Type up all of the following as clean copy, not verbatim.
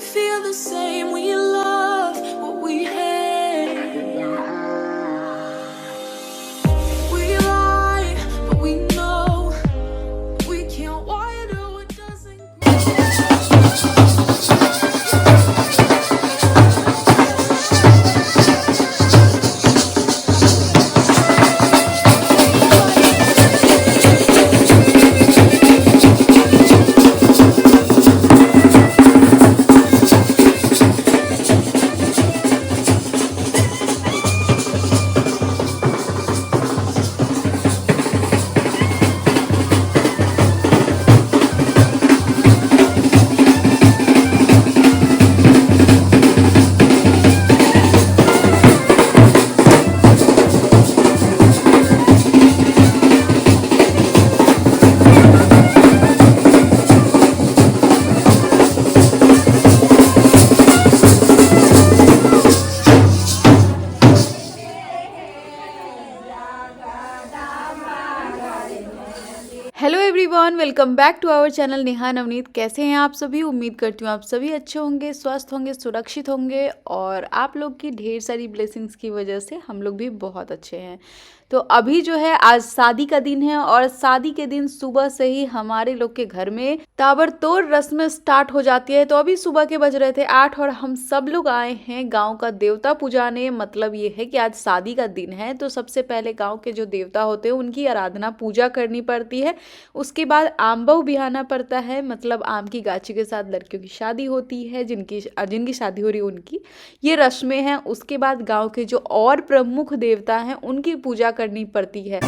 feel the same when you love what we hate. We lie, but we know we can't water what doesn't hello everyone, welcome back to our channel Neha Navneet. कैसे हैं आप सभी? उम्मीद करती हूँ आप सभी अच्छे होंगे, स्वस्थ होंगे, सुरक्षित होंगे और आप लोग की ढेर सारी ब्लेसिंग्स की वजह से हम लोग भी बहुत अच्छे हैं। तो अभी जो है आज शादी का दिन है और शादी के दिन सुबह से ही हमारे लोग के घर में ताबड़तोड़ रस्में स्टार्ट हो जाती है। तो अभी सुबह के बज रहे थे 8 और हम सब लोग आए हैं गांव का देवता पुजाने। मतलब ये है कि आज शादी का दिन है तो सबसे पहले गांव के जो देवता होते हैं उनकी आराधना पूजा करनी पड़ती है। उसके बाद आम बहू बिहाना पड़ता है, मतलब आम की गाछी के साथ लड़कियों की शादी होती है, जिनकी शादी हो रही है उनकी ये रस्में हैं। उसके बाद गांव के जो और प्रमुख देवता हैं उनकी पूजा करनी पड़ती है।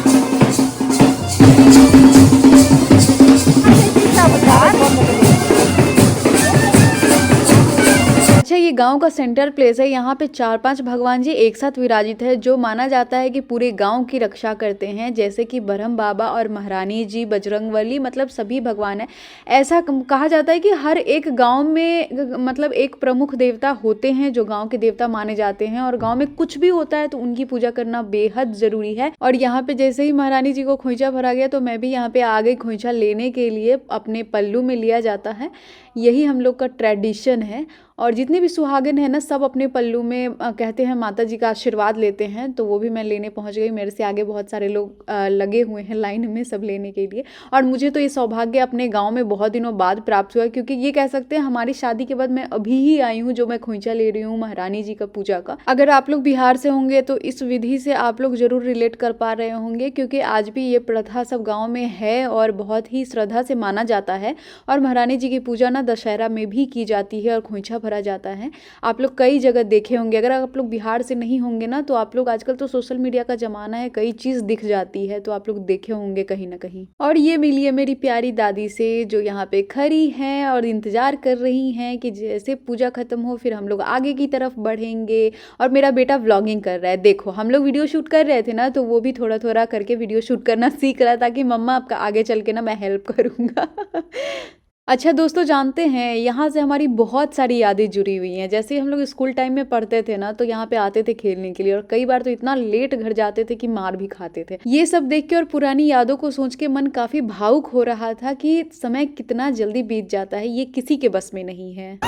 अच्छा, ये गांव का सेंटर प्लेस है। यहाँ पे 4-5 भगवान जी एक साथ विराजित है जो माना जाता है कि पूरे गांव की रक्षा करते हैं, जैसे कि ब्रह्म बाबा और महारानी जी, बजरंगबली, मतलब सभी भगवान है। ऐसा कहा जाता है कि हर एक गांव में मतलब एक प्रमुख देवता होते हैं जो गांव के देवता माने जाते हैं और गांव में कुछ भी होता है तो उनकी पूजा करना बेहद जरूरी है। और यहाँ पे जैसे ही महारानी जी को खोइचा भरा गया तो मैं भी यहाँ पे आ गई खोइचा लेने के लिए। अपने पल्लू में लिया जाता है, यही हम लोग का ट्रेडिशन है। और जितने भी सुहागिन है ना सब अपने पल्लू में कहते हैं माता जी का आशीर्वाद लेते हैं। तो वो भी मैं लेने पहुंच गई। मेरे से आगे बहुत सारे लोग लगे हुए हैं लाइन में सब लेने के लिए। और मुझे तो ये सौभाग्य अपने गांव में बहुत दिनों बाद प्राप्त हुआ, क्योंकि ये कह सकते हैं हमारी शादी के बाद मैं अभी ही आई हूँ जो मैं खोइचा ले रही हूँ महारानी जी का पूजा का। अगर आप लोग बिहार से होंगे तो इस विधि से आप लोग जरूर रिलेट कर पा रहे होंगे, क्योंकि आज भी ये प्रथा सब गाँव में है और बहुत ही श्रद्धा से माना जाता है। और महारानी जी की पूजा ना दशहरा में भी की जाती है और खोइचा भरा जाता है। आप लोग कई जगह देखे होंगे। अगर आप लोग बिहार से नहीं होंगे ना तो आप लोग, आजकल तो सोशल मीडिया का जमाना है, कई चीज दिख जाती है तो आप लोग देखे होंगे कहीं ना कहीं। और ये मिली है मेरी प्यारी दादी से जो यहाँ पे खड़ी हैं और इंतजार कर रही हैं कि जैसे पूजा खत्म हो फिर हम लोग आगे की तरफ बढ़ेंगे। और मेरा बेटा व्लॉगिंग कर रहा है। देखो, हम लोग वीडियो शूट कर रहे थे ना तो वो भी थोड़ा थोड़ा करके वीडियो शूट करना सीख रहा है ताकि मम्मा आपका आगे चल के ना मैं हेल्प करूंगा। अच्छा दोस्तों, जानते हैं यहाँ से हमारी बहुत सारी यादें जुड़ी हुई हैं। जैसे हम लोग स्कूल टाइम में पढ़ते थे ना तो यहाँ पे आते थे खेलने के लिए और कई बार तो इतना लेट घर जाते थे कि मार भी खाते थे। ये सब देख के और पुरानी यादों को सोच के मन काफी भावुक हो रहा था कि समय कितना जल्दी बीत जाता है, ये किसी के बस में नहीं है।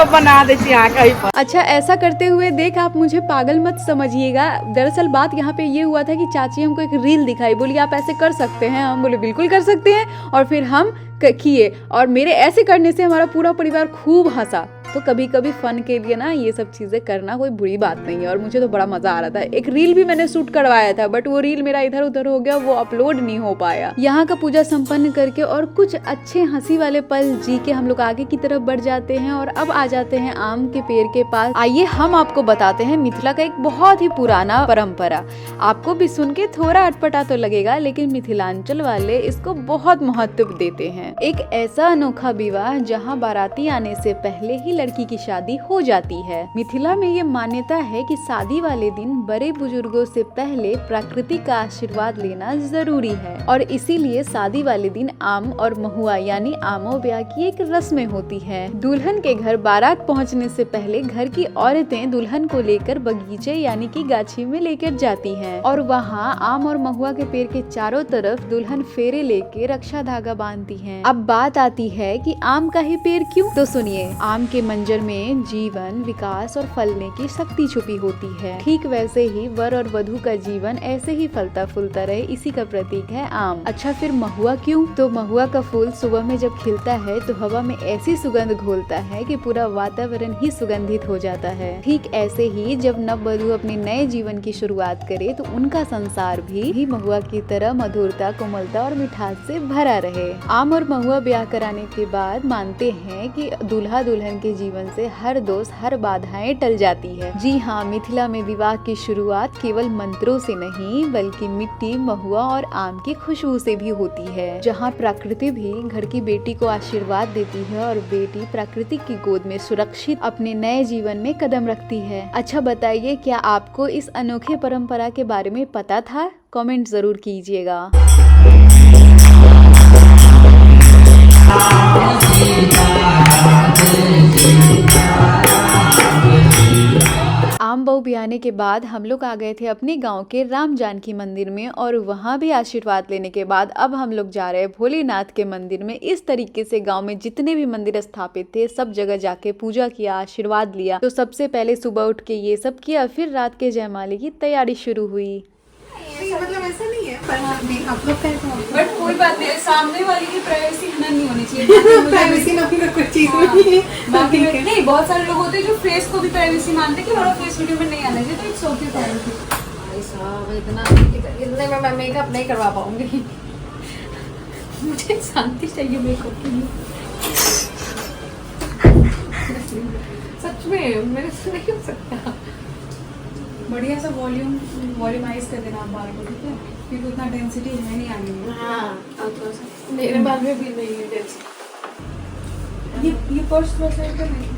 बना देती है। अच्छा, ऐसा करते हुए देख आप मुझे पागल मत समझिएगा। दरअसल बात यहाँ पे ये हुआ था कि चाची हमको एक रील दिखाई, बोली आप ऐसे कर सकते हैं। हम बोले बिल्कुल कर सकते हैं और फिर हम किए और मेरे ऐसे करने से हमारा पूरा परिवार खूब हंसा। तो कभी कभी फन के लिए ना ये सब चीजें करना कोई बुरी बात नहीं है और मुझे तो बड़ा मजा आ रहा था। एक रील भी मैंने शूट करवाया था बट वो रील मेरा इधर उधर हो गया, वो अपलोड नहीं हो पाया। यहाँ का पूजा संपन्न करके और कुछ अच्छे हंसी वाले पल जी के हम लोग आगे की तरफ बढ़ जाते हैं और अब आ जाते हैं आम के पेड़ के पास। आइए हम आपको बताते हैं मिथिला का एक बहुत ही पुराना परंपरा। आपको भी सुन के थोड़ा अटपटा तो लगेगा लेकिन मिथिलांचल वाले इसको बहुत महत्व देते हैं। एक ऐसा अनोखा विवाह जहां बाराती आने से पहले ही लड़की की शादी हो जाती है। मिथिला में ये मान्यता है कि शादी वाले दिन बड़े बुजुर्गों से पहले प्रकृति का आशीर्वाद लेना जरूरी है और इसीलिए शादी वाले दिन आम और महुआ यानी आमो ब्याह की एक रस्में होती है। दुल्हन के घर बारात पहुंचने से पहले घर की औरतें दुल्हन को लेकर बगीचे यानी कि गाछी में लेकर जाती हैं और वहां आम और महुआ के पेड़ के चारों तरफ दुल्हन फेरे लेके रक्षा धागा बांधती हैं। अब बात आती है कि आम का ही पेड़ क्यों? तो सुनिए, आम के मंजर में जीवन, विकास और फलने की शक्ति छुपी होती है। ठीक वैसे ही वर और वधू का जीवन ऐसे ही फलता फूलता रहे, इसी का प्रतीक है आम। अच्छा, फिर महुआ क्यों? तो महुआ का फूल सुबह में जब खिलता है तो हवा में ऐसी सुगंध घोलता है कि पूरा वातावरण ही सुगंधित हो जाता है। ठीक ऐसे ही जब नववधू अपने नए जीवन की शुरुआत करे तो उनका संसार भी महुआ की तरह मधुरता, कोमलता और मिठास से भरा रहे। आम और महुआ ब्याह कराने के बाद मानते हैं कि दूल्हा दुल्हन के जीवन से हर दोष, हर बाधाएं टल जाती है। जी हाँ, मिथिला में विवाह की शुरुआत केवल मंत्रों से नहीं बल्कि मिट्टी, महुआ और आम की खुशबू से भी होती है, जहाँ प्रकृति भी घर की बेटी को आशीर्वाद देती है और बेटी प्रकृति की गोद में सुरक्षित अपने नए जीवन में कदम रखती है। अच्छा बताइए, क्या आपको इस अनोखे परंपरा के बारे में पता था? कमेंट जरूर कीजिएगा। आम बहू ब्याहने के बाद हम लोग आ गए थे अपने गांव के राम जानकी मंदिर में और वहां भी आशीर्वाद लेने के बाद अब हम लोग जा रहे हैं भोलेनाथ के मंदिर में। इस तरीके से गांव में जितने भी मंदिर स्थापित थे सब जगह जाके पूजा किया, आशीर्वाद लिया। तो सबसे पहले सुबह उठ के ये सब किया, फिर रात के जयमाले की तैयारी शुरू हुई। मतलब ऐसा नहीं है, पर आप लोग बट कोई बात नहीं, सामने वाली की प्राइवेसी नहीं होनी चाहिए। प्राइवेसी नाम का कुछ चीज नहीं है। बाकी नहीं, बहुत सारे लोग होते हैं जो फेस को भी प्राइवेसी मानते हैं कि हमारा फेस वीडियो में नहीं आना चाहिए, तो इट्स ओके प्राइवेसी। भाई साहब, इतने में मैं मेकअप नहीं करवा पाऊंगी। मुझे शांति चाहिए मेकअप के लिए। सच में मेरे से नहीं हो सकता। बढ़िया सा वॉल्यूमाइज कर देना आप बाल को, ठीक है? क्योंकि उतना डेंसिटी है नहीं आने में। हाँ, मेरे बाल में भी नहीं है डेंसिटी। ये पर्स थोड़ा सा इधर है।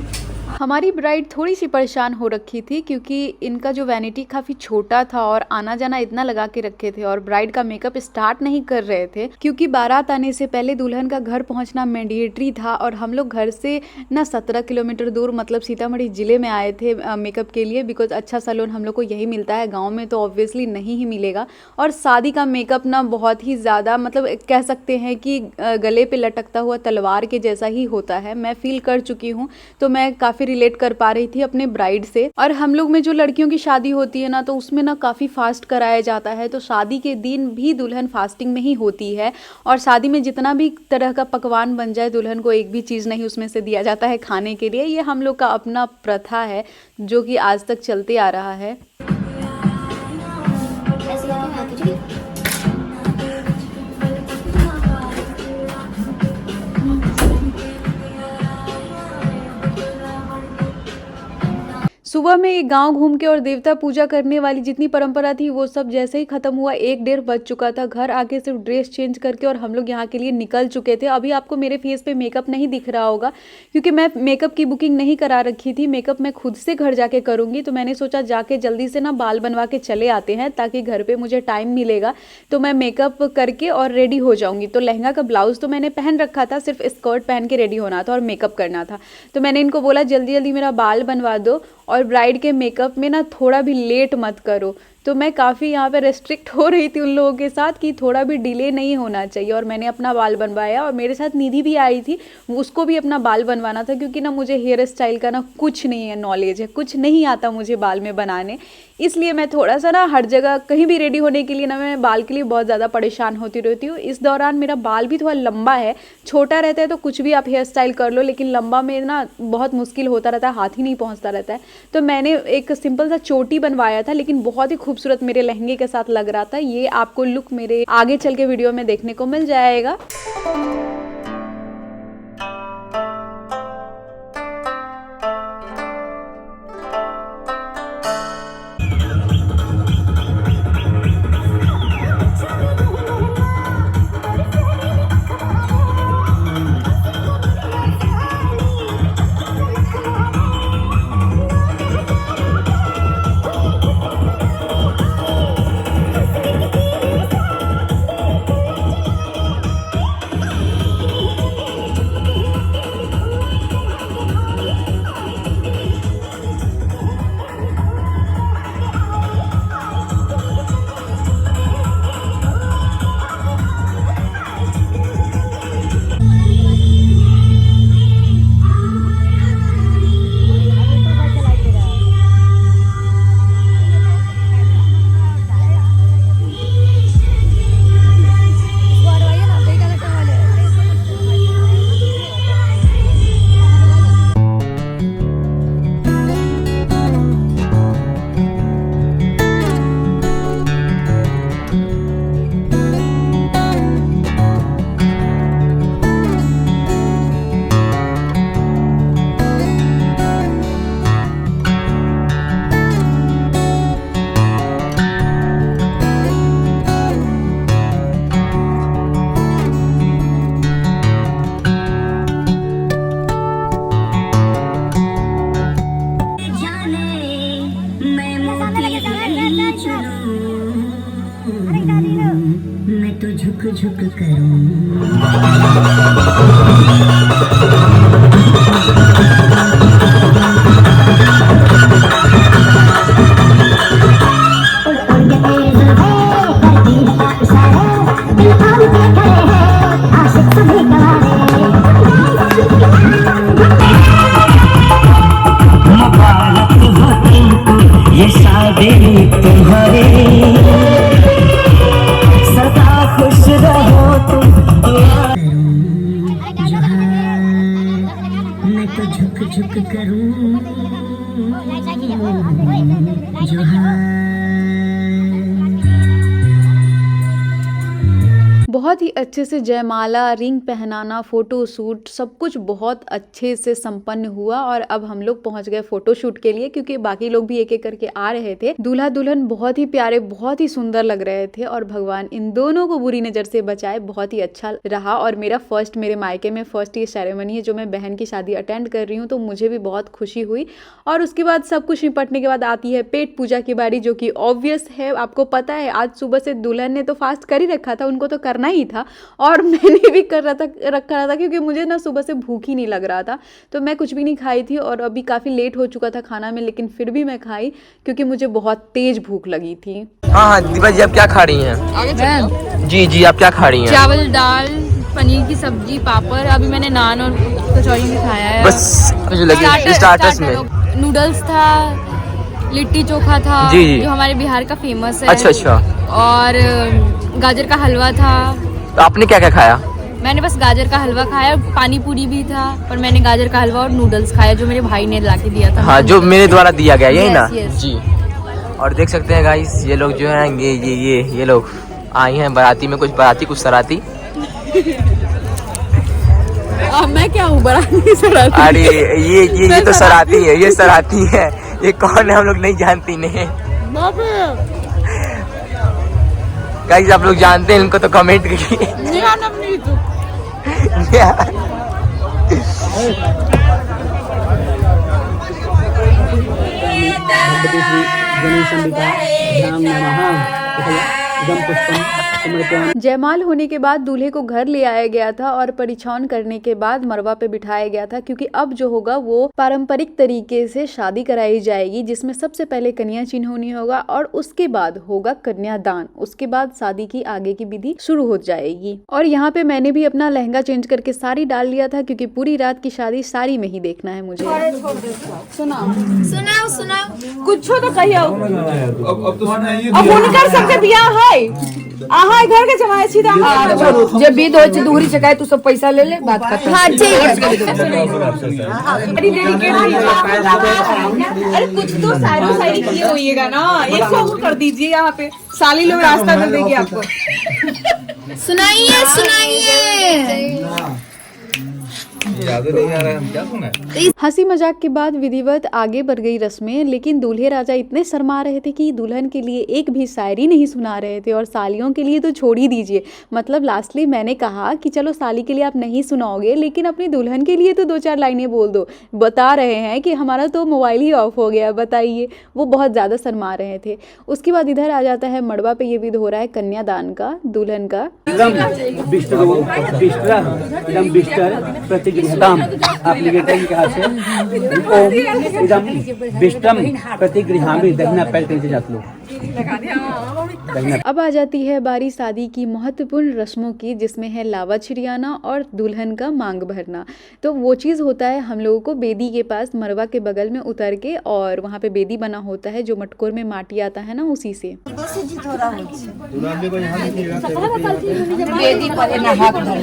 हमारी ब्राइड थोड़ी सी परेशान हो रखी थी क्योंकि इनका जो वैनिटी काफ़ी छोटा था और आना जाना इतना लगा के रखे थे और ब्राइड का मेकअप स्टार्ट नहीं कर रहे थे क्योंकि बारात आने से पहले दुल्हन का घर पहुंचना मैंडेटरी था और हम लोग घर से ना 17 किलोमीटर दूर मतलब सीतामढ़ी ज़िले में आए थे मेकअप के लिए, बिकॉज अच्छा सैलून हम लोग को यही मिलता है, गाँव में तो ऑब्वियसली नहीं ही मिलेगा। और शादी का मेकअप ना बहुत ही ज़्यादा मतलब कह सकते हैं कि गले पर लटकता हुआ तलवार के जैसा ही होता है। मैं फील कर चुकी हूँ तो मैं काफ़ी रिलेट कर पा रही थी अपने ब्राइड से। और हम लोग में जो लड़कियों की शादी होती है ना तो उसमें ना काफ़ी फास्ट कराया जाता है, तो शादी के दिन भी दुल्हन फास्टिंग में ही होती है और शादी में जितना भी तरह का पकवान बन जाए दुल्हन को एक भी चीज़ नहीं उसमें से दिया जाता है खाने के लिए। ये हम लोग का अपना प्रथा है जो कि आज तक चलते आ रहा है। सुबह में एक गांव घूम के और देवता पूजा करने वाली जितनी परंपरा थी वो सब जैसे ही खत्म हुआ 1-1:30 बज चुका था। घर आके सिर्फ ड्रेस चेंज करके और हम लोग यहाँ के लिए निकल चुके थे। अभी आपको मेरे फेस पे मेकअप नहीं दिख रहा होगा क्योंकि मैं मेकअप की बुकिंग नहीं करा रखी थी। मेकअप मैं खुद से घर जाके करूँगी, तो मैंने सोचा जाके जल्दी से ना बाल बनवा के चले आते हैं ताकि घर पर मुझे टाइम मिलेगा तो मैं मेकअप करके और रेडी हो जाऊँगी। तो लहंगा का ब्लाउज तो मैंने पहन रखा था, सिर्फ स्कर्ट पहन के रेडी होना था और मेकअप करना था। तो मैंने इनको बोला जल्दी जल्दी मेरा बाल बनवा दो और ब्राइड के मेकअप में ना थोड़ा भी लेट मत करो। तो मैं काफ़ी यहाँ पे रेस्ट्रिक्ट हो रही थी उन लोगों के साथ कि थोड़ा भी डिले नहीं होना चाहिए और मैंने अपना बाल बनवाया और मेरे साथ निधि भी आई थी, उसको भी अपना बाल बनवाना था क्योंकि ना मुझे हेयर स्टाइल का ना कुछ नहीं है नॉलेज है, कुछ नहीं आता मुझे बाल में बनाने, इसलिए मैं थोड़ा सा ना हर जगह कहीं भी रेडी होने के लिए ना मैं बाल के लिए बहुत ज़्यादा परेशान होती रहती हूँ। इस दौरान मेरा बाल भी थोड़ा लंबा है, छोटा रहता है तो कुछ भी आप हेयर स्टाइल कर लो, लेकिन लंबा में ना बहुत मुश्किल होता रहता है, हाथ ही नहीं पहुँचता रहता है। तो मैंने एक सिंपल सा चोटी बनवाया था लेकिन बहुत ही खूबसूरत मेरे लहंगे के साथ लग रहा था। ये आपको लुक मेरे आगे चल के वीडियो में देखने को मिल जाएगा। मैं मोती चुनूं, मैं तो झुक झुक करूं। ये शादी तुम्हारी, सदा खुश रहो तुम। मैं तो झुक झुक करूं जोहार। बहुत ही अच्छे से जयमाला, रिंग पहनाना, फोटो शूट सब कुछ बहुत अच्छे से संपन्न हुआ। और अब हम लोग पहुंच गए फोटो शूट के लिए, क्योंकि बाकी लोग भी एक एक करके आ रहे थे। दूल्हा दुल्हन बहुत ही प्यारे, बहुत ही सुंदर लग रहे थे और भगवान इन दोनों को बुरी नजर से बचाए। बहुत ही अच्छा रहा। और मेरे मायके में फर्स्ट ये सेरेमनी है जो मैं बहन की शादी अटेंड कर रही हूँ, तो मुझे भी बहुत खुशी हुई। और उसके बाद सब कुछ निपटने के बाद आती है पेट पूजा की बारी, जो कि ऑब्वियस है, आपको पता है। आज सुबह से दुल्हन ने तो फास्ट कर ही रखा था, उनको तो करना ही था और मैंने भी रखा था क्योंकि मुझे ना सुबह से भूख ही नहीं लग रहा था, तो मैं कुछ भी नहीं खाई थी। और अभी काफ़ी लेट हो चुका था खाना में, लेकिन फिर भी मैं खाई क्योंकि मुझे बहुत तेज भूख लगी थी। हाँ दीपा जी, आप क्या खा रही हैं? जी आप क्या खा रही हैं? चावल, दाल, पनीर की सब्जी, पापड़। अभी मैंने नान और कचौड़ी भी खाया है। बस स्टार्टर्स में नूडल्स था, लिट्टी चोखा था जी। जो हमारे बिहार का फेमस है। अच्छा। और गाजर का हलवा था। तो आपने क्या क्या खाया? मैंने बस गाजर का हलवा खाया और पानी पूरी भी था, पर मैंने गाजर का हलवा और नूडल्स खाया जो मेरे भाई ने ला के दिया था। हाँ, जो मेरे द्वारा दिया गया, यही ना? yes. जी। और देख सकते हैं गाइस, ये लोग जो हैं ये लोग आई हैं बाराती में, कुछ बाराती कुछ सराती। मैं क्या हूँ बाराती सराती? अरे ये तो सराती है, ये सराती है। ये कौन है हम लोग नहीं जानती नहीं। गाइस आप लोग जानते हैं इनको तो कमेंट करिए। जयमाल होने के बाद दूल्हे को घर ले आया गया था और परिछौन करने के बाद मरवा पे बिठाया गया था, क्योंकि अब जो होगा वो पारंपरिक तरीके से शादी कराई जाएगी, जिसमें सबसे पहले कन्या चिन्होनी होगा और उसके बाद होगा कन्यादान। उसके बाद शादी की आगे की विधि शुरू हो जाएगी। और यहाँ पे मैंने भी अपना लहंगा चेंज करके साड़ी डाल लिया था, क्योंकि पूरी रात की शादी साड़ी में ही देखना है मुझे। सुनाओ कुछ तो कहियो। अब उनकर सबके बियाह है। आहा घर के जमाए सीधा जब भी दो दूरी चकाए तू सब पैसा ले ले, बात खत्म। हाँ ठीक है। अरे कुछ तो शायरी किए होइएगा ना, एक सॉन्ग कर दीजिए यहाँ पे, साली लोग रास्ता कर देगी आपको। सुनाइए। नहीं आ रहा है, हम क्या सुना? हंसी मजाक के बाद विधिवत आगे बढ़ गई रस्में, लेकिन दूल्हे राजा इतने शर्मा रहे थे कि दुल्हन के लिए एक भी शायरी नहीं सुना रहे थे और सालियों के लिए तो छोड़ ही दीजिए। मतलब लास्टली मैंने कहा कि चलो साली के लिए आप नहीं सुनाओगे, लेकिन अपनी दुल्हन के लिए तो 2-4 लाइनें बोल दो। बता रहे हैं कि हमारा तो मोबाइल ही ऑफ हो गया, बताइए। वो बहुत ज़्यादा शर्मा रहे थे। उसके बाद इधर आ जाता है मड़वा पे, ये विध हो रहा है कन्यादान का, दुल्हन का। अब आ जाती है बारी शादी की महत्वपूर्ण रस्मों की, जिसमें है लावा छिड़ियाना और दुल्हन का मांग भरना। तो वो चीज़ होता है हम लोगों को बेदी के पास मरवा के बगल में उतर के, और वहाँ पे बेदी बना होता है जो मटकोर में माटी आता है ना, उसी से। बेदी पर ना हाथ धर।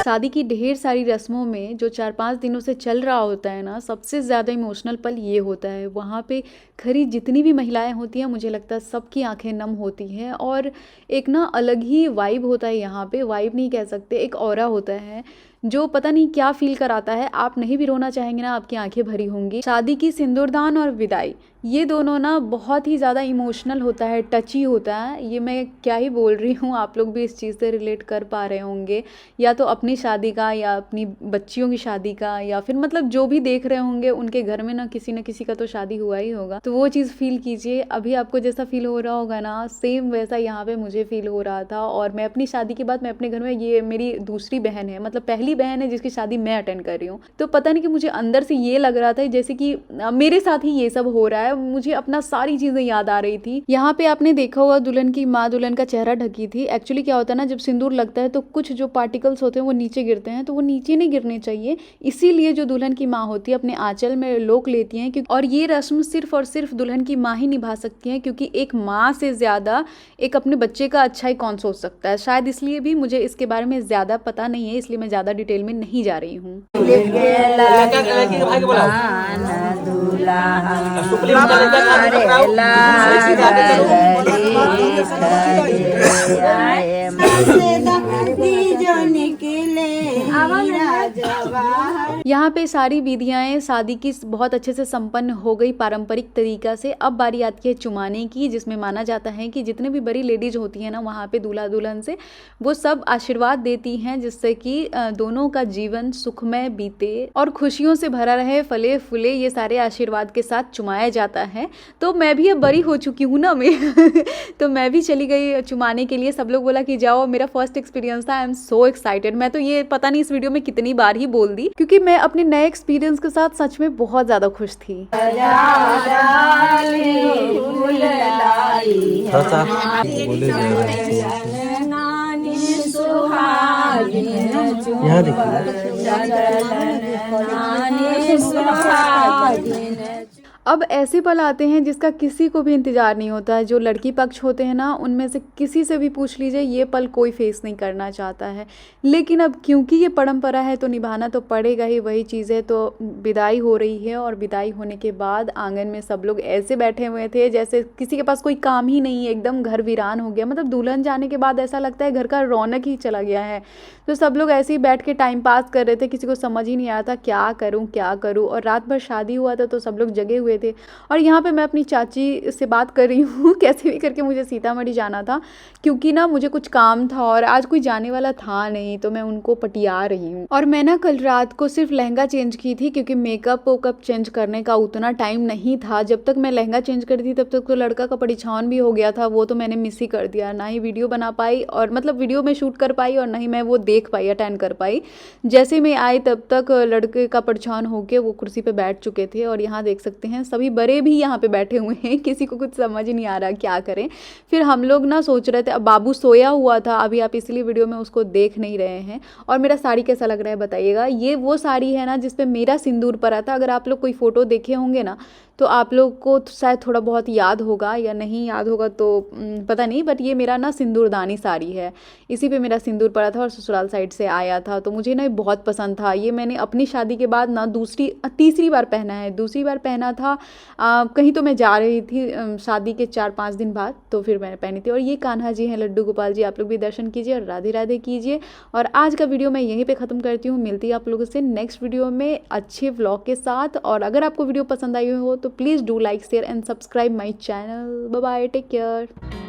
शादी की ढेर सारी रस्मों में जो 4-5 दिनों से चल रहा होता है ना, सबसे ज़्यादा इमोशनल पल ये होता है। वहाँ पे खरी जितनी भी महिलाएं होती हैं, मुझे लगता है सबकी आंखें नम होती हैं और एक ना अलग ही वाइब होता है यहाँ पे। वाइब नहीं कह सकते, एक ऑरा होता है जो पता नहीं क्या फील कराता है। आप नहीं भी रोना चाहेंगे ना, आपकी आंखें भरी होंगी। शादी की सिंदूरदान और विदाई, ये दोनों ना बहुत ही ज़्यादा इमोशनल होता है, टची होता है। ये मैं क्या ही बोल रही हूँ, आप लोग भी इस चीज़ से रिलेट कर पा रहे होंगे, या तो अपनी शादी का या अपनी बच्चियों की शादी का, या फिर मतलब जो भी देख रहे होंगे उनके घर में ना किसी का तो शादी हुआ ही होगा। तो वो चीज़ फील कीजिए। अभी आपको जैसा फील हो रहा होगा ना, सेम वैसा यहाँ पे मुझे फील हो रहा था। और मैं अपनी शादी के बाद मैं अपने घर में, ये मेरी दूसरी बहन है, मतलब पहली बहन है जिसकी शादी मैं अटेंड कर रही हूँ। तो पता नहीं कि मुझे अंदर से ये लग रहा था जैसे कि मेरे साथ ही ये सब हो रहा है। मुझे अपना सारी चीजें याद आ रही थी। यहाँ पे आपने देखा होगा दुल्हन की माँ दुल्हन का चेहरा ढकी थी। एक्चुअली क्या होता है ना, जब सिंदूर लगता है तो कुछ जो पार्टिकल्स होते हैं वो नीचे गिरते हैं, तो वो नीचे नहीं गिरने चाहिए। इसीलिए जो दुल्हन की माँ होती है अपने आंचल में लोक लेती हैं, और ये रस्म सिर्फ और सिर्फ दुल्हन की माँ ही निभा सकती है, क्योंकि एक माँ से ज्यादा एक अपने बच्चे का अच्छा ही कौन सोच सकता है। शायद इसलिए भी मुझे इसके बारे में ज्यादा पता नहीं है, इसलिए मैं ज्यादा डिटेल में नहीं जा रही हूँ। यहाँ पे सारी विधियाएं शादी की बहुत अच्छे से संपन्न हो गई पारंपरिक तरीका से। अब बारी आती है चुमाने की, जिसमें माना जाता है कि जितने भी बड़ी लेडीज होती हैं ना, वहाँ पे दूल्हा दुल्हन से वो सब आशीर्वाद देती हैं, जिससे कि दोनों का जीवन सुखमय बीते और खुशियों से भरा रहे, फले फूले। ये सारे आशीर्वाद के साथ चुमाया जाता है। तो मैं भी अब बड़ी हो चुकी हूँ ना मैं तो मैं भी चली गई चुमाने के लिए। सब लोग बोला कि जाओ, मेरा फर्स्ट एक्सपीरियंस था। I am so excited. मैं तो ये पता नहीं इस वीडियो में कितनी बार ही बोल दी, क्योंकि मैं अपने नए एक्सपीरियंस के साथ सच में बहुत ज्यादा खुश थी। यहाँ देखिए, अब ऐसे पल आते हैं जिसका किसी को भी इंतजार नहीं होता है। जो लड़की पक्ष होते हैं ना, उनमें से किसी से भी पूछ लीजिए, ये पल कोई फेस नहीं करना चाहता है। लेकिन अब क्योंकि ये परंपरा है तो निभाना तो पड़ेगा ही। वही चीज़ है। तो विदाई हो रही है और विदाई होने के बाद आंगन में सब लोग ऐसे बैठे हुए थे जैसे किसी के पास कोई काम ही नहीं है। एकदम घर वीरान हो गया। मतलब दुल्हन जाने के बाद ऐसा लगता है घर का रौनक ही चला गया है। तो सब लोग ऐसे ही बैठ के टाइम पास कर रहे थे। किसी को समझ ही नहीं आया था क्या करूँ क्या करूँ। और रात भर शादी हुआ था तो सब लोग जगे हुए थे। और यहाँ पे मैं अपनी चाची से बात कर रही हूँ। कैसे भी करके मुझे सीतामढ़ी जाना था, क्योंकि ना मुझे कुछ काम था और आज कोई जाने वाला था नहीं, तो मैं उनको पटिया रही हूँ। और मैं ना कल रात को सिर्फ लहंगा चेंज की थी, क्योंकि मेकअप वेकअप चेंज करने का उतना टाइम नहीं था। जब तक मैं लहंगा चेंज कर थी तब तक तो लड़का का परिछावन भी हो गया था। वो तो मैंने मिस ही कर दिया। ना ही वीडियो बना पाई, और मतलब वीडियो में शूट कर पाई, और ना ही मैं वो देख पाई, अटेंड कर पाई। जैसे मैं आई तब तक लड़के का परिछावन होके वो कुर्सी पे बैठ चुके थे। और यहाँ देख सकते हैं सभी बड़े भी यहाँ पे बैठे हुए हैं। किसी को कुछ समझ नहीं आ रहा क्या करें। फिर हम लोग ना सोच रहे थे, अब बाबू सोया हुआ था अभी, आप इसलिए वीडियो में उसको देख नहीं रहे हैं। और मेरा साड़ी कैसा लग रहा है बताइएगा। ये वो साड़ी है ना जिसपे मेरा सिंदूर पड़ा था। अगर आप लोग कोई फोटो देखे होंगे ना तो आप लोग को शायद थोड़ा बहुत याद होगा, या नहीं याद होगा तो पता नहीं। बट ये मेरा ना सिंदूरदानी साड़ी है, इसी पे मेरा सिंदूर पड़ा था और ससुराल साइड से आया था। तो मुझे ना बहुत पसंद था। ये मैंने अपनी शादी के बाद ना तीसरी बार पहना है। दूसरी बार पहना था कहीं तो मैं जा रही थी शादी के 4-5 दिन बाद, तो फिर मैंने पहनी थी। और ये कान्हा जी हैं, लड्डू गोपाल जी। आप लोग भी दर्शन कीजिए और राधे राधे कीजिए। और आज का वीडियो मैं यहीं पे ख़त्म करती हूँ। मिलती है आप लोगों से नेक्स्ट वीडियो में अच्छे व्लॉग के साथ। और अगर आपको वीडियो पसंद आई हो तो please do like share and subscribe my channel. Bye bye, take care.